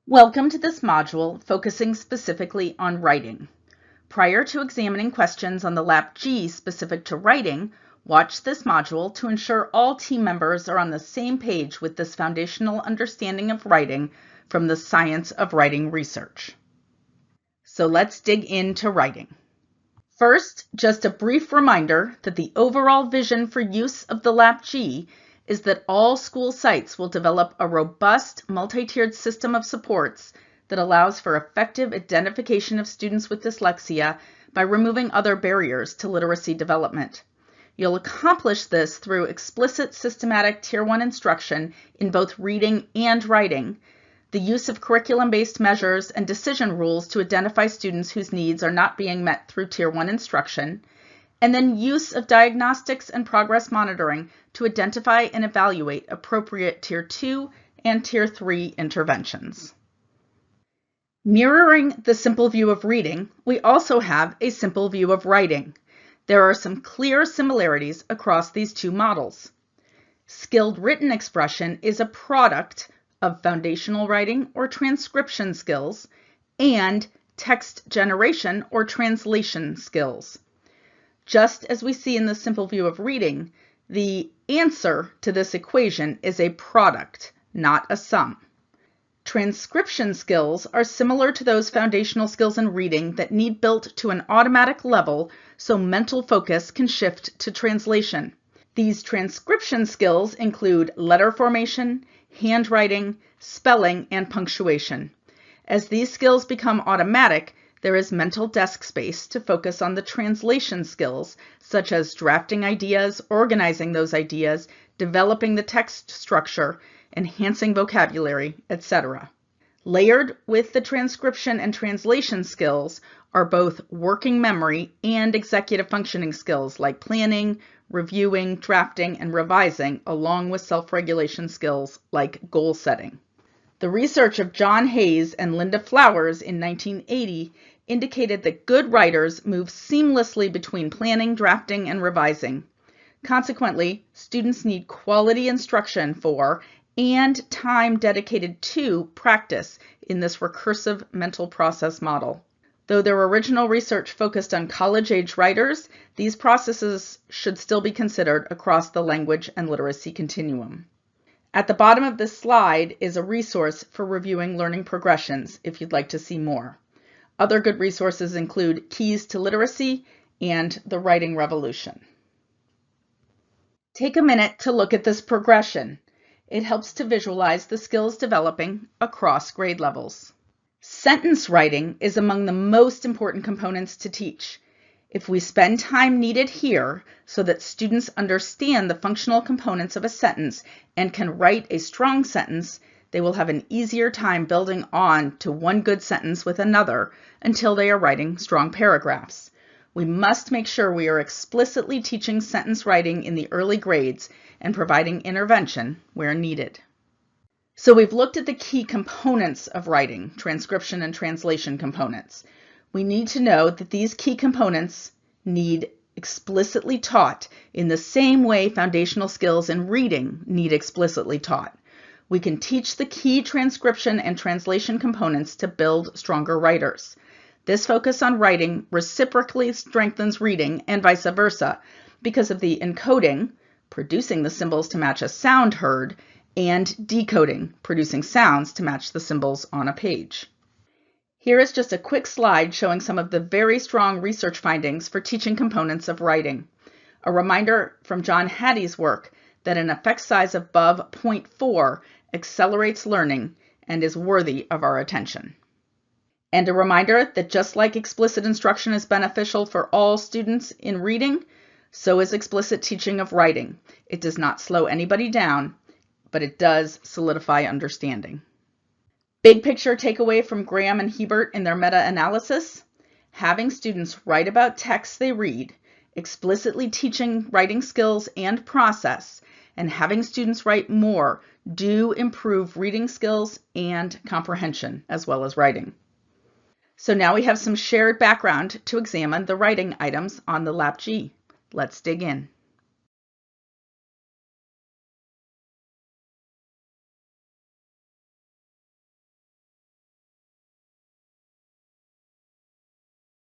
Welcome to this module focusing specifically on writing. Prior to examining questions on the LAP-G specific to writing, watch this module to ensure all team members are on the same page with this foundational understanding of writing from the science of writing research. So let's dig into writing. First, just a brief reminder that the overall vision for use of the LAP-G is that all school sites will develop a robust, multi-tiered system of supports that allows for effective identification of students with dyslexia by removing other barriers to literacy development. You'll accomplish this through explicit systematic Tier 1 instruction in both reading and writing, the use of curriculum-based measures and decision rules to identify students whose needs are not being met through Tier 1 instruction, and then use of diagnostics and progress monitoring to identify and evaluate appropriate Tier 2 and Tier 3 interventions. Mirroring the simple view of reading, we also have a simple view of writing. There are some clear similarities across these two models. Skilled written expression is a product of foundational writing or transcription skills and text generation or translation skills. Just as we see in the simple view of reading, the answer to this equation is a product, not a sum. Transcription skills are similar to those foundational skills in reading that need built to an automatic level so mental focus can shift to translation. These transcription skills include letter formation, handwriting, spelling, and punctuation. As these skills become automatic, there is mental desk space to focus on the translation skills, such as drafting ideas, organizing those ideas, developing the text structure, enhancing vocabulary, etc. Layered with the transcription and translation skills are both working memory and executive functioning skills like planning, reviewing, drafting, and revising, along with self-regulation skills like goal setting. The research of John Hayes and Linda Flowers in 1980 indicated that good writers move seamlessly between planning, drafting, and revising. Consequently, students need quality instruction for and time dedicated to practice in this recursive mental process model. Though their original research focused on college-age writers, these processes should still be considered across the language and literacy continuum. At the bottom of this slide is a resource for reviewing learning progressions if you'd like to see more. Other good resources include Keys to Literacy and The Writing Revolution. Take a minute to look at this progression. It helps to visualize the skills developing across grade levels. Sentence writing is among the most important components to teach. If we spend time needed here so that students understand the functional components of a sentence and can write a strong sentence, they will have an easier time building on to one good sentence with another until they are writing strong paragraphs. We must make sure we are explicitly teaching sentence writing in the early grades and providing intervention where needed. So we've looked at the key components of writing, transcription and translation components. We need to know that these key components need explicitly taught in the same way foundational skills in reading need explicitly taught. We can teach the key transcription and translation components to build stronger writers. This focus on writing reciprocally strengthens reading and vice versa because of the encoding, producing the symbols to match a sound heard, and decoding, producing sounds to match the symbols on a page. Here is just a quick slide showing some of the very strong research findings for teaching components of writing. A reminder from John Hattie's work that an effect size above 0.4 accelerates learning and is worthy of our attention. And a reminder that just like explicit instruction is beneficial for all students in reading, so is explicit teaching of writing. It does not slow anybody down, but it does solidify understanding. Big picture takeaway from Graham and Hebert in their meta-analysis: having students write about texts they read, explicitly teaching writing skills and process, and having students write more do improve reading skills and comprehension as well as writing. So now we have some shared background to examine the writing items on the LAP-G. Let's dig in.